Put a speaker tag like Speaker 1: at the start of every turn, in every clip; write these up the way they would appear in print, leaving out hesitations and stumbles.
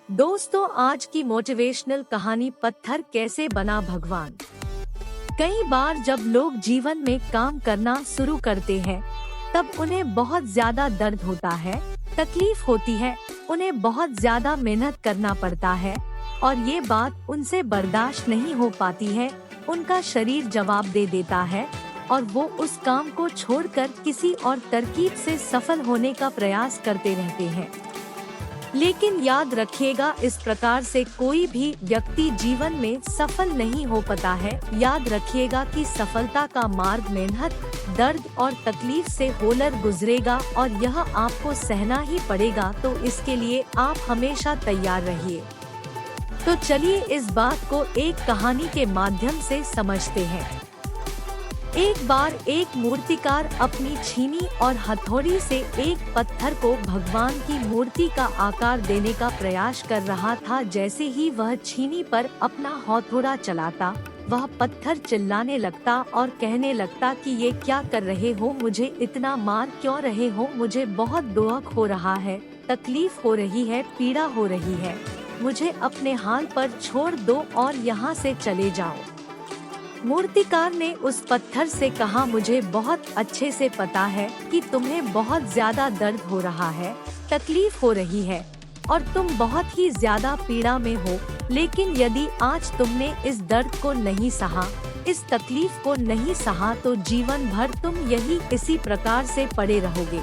Speaker 1: दोस्तों, आज की मोटिवेशनल कहानी पत्थर कैसे बना भगवान। कई बार जब लोग जीवन में काम करना शुरू करते हैं तब उन्हें बहुत ज्यादा दर्द होता है, तकलीफ होती है, उन्हें बहुत ज्यादा मेहनत करना पड़ता है और ये बात उनसे बर्दाश्त नहीं हो पाती है। उनका शरीर जवाब दे देता है और वो उस काम को छोड़कर किसी और तरकीब से सफल होने का प्रयास करते रहते हैं। लेकिन याद रखिएगा, इस प्रकार से कोई भी व्यक्ति जीवन में सफल नहीं हो पाता है। याद रखिएगा कि सफलता का मार्ग मेहनत, दर्द और तकलीफ से होकर गुजरेगा और यह आपको सहना ही पड़ेगा, तो इसके लिए आप हमेशा तैयार रहिए। तो चलिए इस बात को एक कहानी के माध्यम से समझते हैं। एक बार एक मूर्तिकार अपनी छीनी और हथौड़ी से एक पत्थर को भगवान की मूर्ति का आकार देने का प्रयास कर रहा था। जैसे ही वह छीनी पर अपना हथौड़ा चलाता, वह पत्थर चिल्लाने लगता और कहने लगता कि ये क्या कर रहे हो, मुझे इतना मार क्यों रहे हो, मुझे बहुत दुख हो रहा है, तकलीफ हो रही है, पीड़ा हो रही है, मुझे अपने हाल पर छोड़ दो और यहाँ से चले जाओ। मूर्तिकार ने उस पत्थर से कहा, मुझे बहुत अच्छे से पता है कि तुम्हें बहुत ज्यादा दर्द हो रहा है, तकलीफ हो रही है और तुम बहुत ही ज्यादा पीड़ा में हो, लेकिन यदि आज तुमने इस दर्द को नहीं सहा, इस तकलीफ को नहीं सहा, तो जीवन भर तुम यही इसी प्रकार से पड़े रहोगे।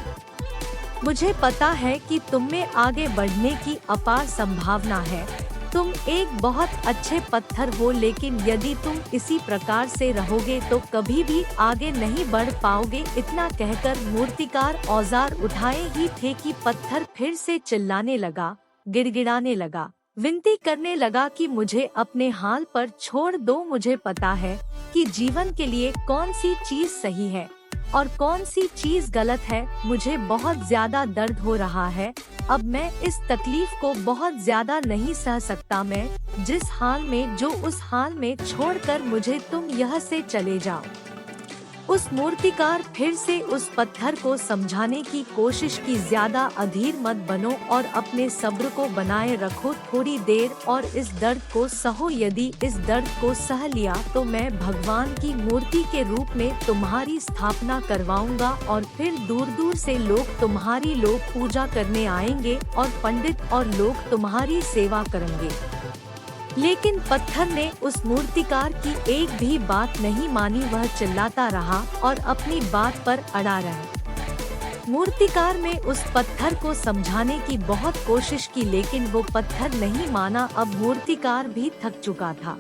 Speaker 1: मुझे पता है कि तुम में आगे बढ़ने की अपार संभावना है, तुम एक बहुत अच्छे पत्थर हो, लेकिन यदि तुम इसी प्रकार से रहोगे तो कभी भी आगे नहीं बढ़ पाओगे। इतना कहकर मूर्तिकार औजार उठाए ही थे कि पत्थर फिर से चिल्लाने लगा, गिड़गिड़ाने लगा, विनती करने लगा कि मुझे अपने हाल पर छोड़ दो। मुझे पता है कि जीवन के लिए कौन सी चीज सही है और कौन सी चीज गलत है। मुझे बहुत ज्यादा दर्द हो रहा है, अब मैं इस तकलीफ को बहुत ज्यादा नहीं सह सकता। मैं जिस हाल में, जो उस हाल में छोड़कर मुझे तुम यहाँ से चले जाओ। उस मूर्तिकार फिर से उस पत्थर को समझाने की कोशिश की, ज्यादा अधीर मत बनो और अपने सब्र को बनाए रखो, थोड़ी देर और इस दर्द को सहो। यदि इस दर्द को सह लिया तो मैं भगवान की मूर्ति के रूप में तुम्हारी स्थापना करवाऊंगा और फिर दूर दूर से लोग तुम्हारी पूजा करने आएंगे और पंडित और लोग तुम्हारी सेवा करेंगे। लेकिन पत्थर ने उस मूर्तिकार की एक भी बात नहीं मानी, वह चिल्लाता रहा और अपनी बात पर अड़ा रहा। मूर्तिकार ने उस पत्थर को समझाने की बहुत कोशिश की, लेकिन वो पत्थर नहीं माना। अब मूर्तिकार भी थक चुका था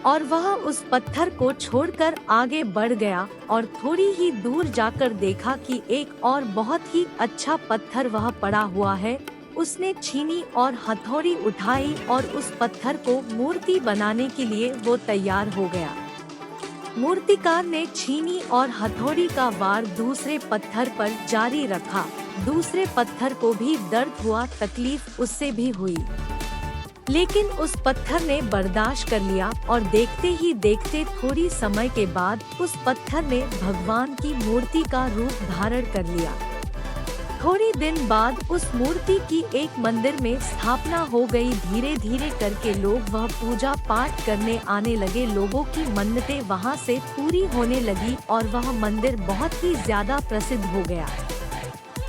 Speaker 1: और वह उस पत्थर को छोड़कर आगे बढ़ गया और थोड़ी ही दूर जाकर देखा कि एक और बहुत ही अच्छा पत्थर वह पड़ा हुआ है। उसने छीनी और हथौड़ी उठाई और उस पत्थर को मूर्ति बनाने के लिए वो तैयार हो गया। मूर्तिकार ने छीनी और हथौड़ी का वार दूसरे पत्थर पर जारी रखा। दूसरे पत्थर को भी दर्द हुआ, तकलीफ उससे भी हुई, लेकिन उस पत्थर ने बर्दाश्त कर लिया और देखते ही देखते थोड़ी समय के बाद उस पत्थर ने भगवान की मूर्ति का रूप धारण कर लिया। थोड़ी दिन बाद उस मूर्ति की एक मंदिर में स्थापना हो गई। धीरे धीरे करके लोग वह पूजा पाठ करने आने लगे, लोगों की मन्नतें वहां से पूरी होने लगी और वह मंदिर बहुत ही ज्यादा प्रसिद्ध हो गया।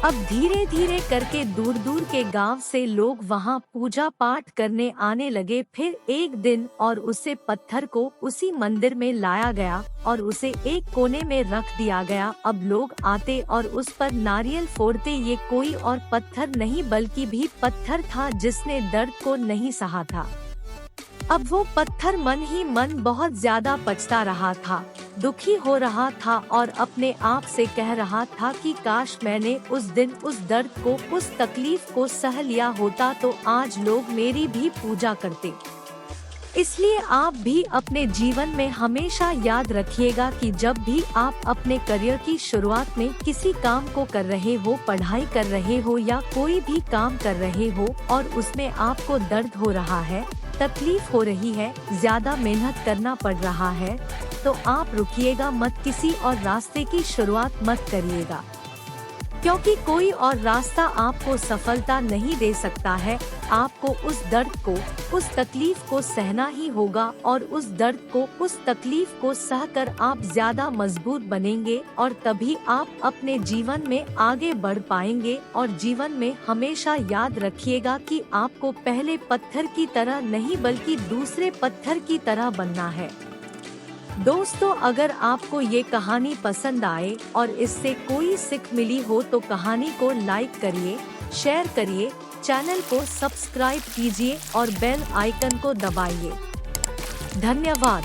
Speaker 1: अब धीरे धीरे करके दूर दूर के गांव से लोग वहां पूजा पाठ करने आने लगे। फिर एक दिन और उसे पत्थर को उसी मंदिर में लाया गया और उसे एक कोने में रख दिया गया। अब लोग आते और उस पर नारियल फोड़ते। ये कोई और पत्थर नहीं बल्कि भी पत्थर था जिसने दर्द को नहीं सहा था। अब वो पत्थर मन ही मन बहुत ज्यादा पछता रहा था, दुखी हो रहा था और अपने आप से कह रहा था कि काश मैंने उस दिन उस दर्द को, उस तकलीफ को सह लिया होता तो आज लोग मेरी भी पूजा करते। इसलिए आप भी अपने जीवन में हमेशा याद रखिएगा कि जब भी आप अपने करियर की शुरुआत में किसी काम को कर रहे हो, पढ़ाई कर रहे हो या कोई भी काम कर रहे हो और उसमें आपको दर्द हो रहा है, तकलीफ हो रही है, ज्यादा मेहनत करना पड़ रहा है, तो आप रुकिएगा मत, किसी और रास्ते की शुरुआत मत करिएगा। क्योंकि कोई और रास्ता आपको सफलता नहीं दे सकता है। आपको उस दर्द को, उस तकलीफ को सहना ही होगा और उस दर्द को, उस तकलीफ को सहकर आप ज्यादा मजबूत बनेंगे और तभी आप अपने जीवन में आगे बढ़ पाएंगे। और जीवन में हमेशा याद रखिएगा कि आपको पहले पत्थर की तरह नहीं बल्कि दूसरे पत्थर की तरह बनना है। दोस्तों, अगर आपको ये कहानी पसंद आए और इससे कोई सीख मिली हो तो कहानी को लाइक करिए, शेयर करिए, चैनल को सब्सक्राइब कीजिए और बेल आइकन को दबाइए। धन्यवाद।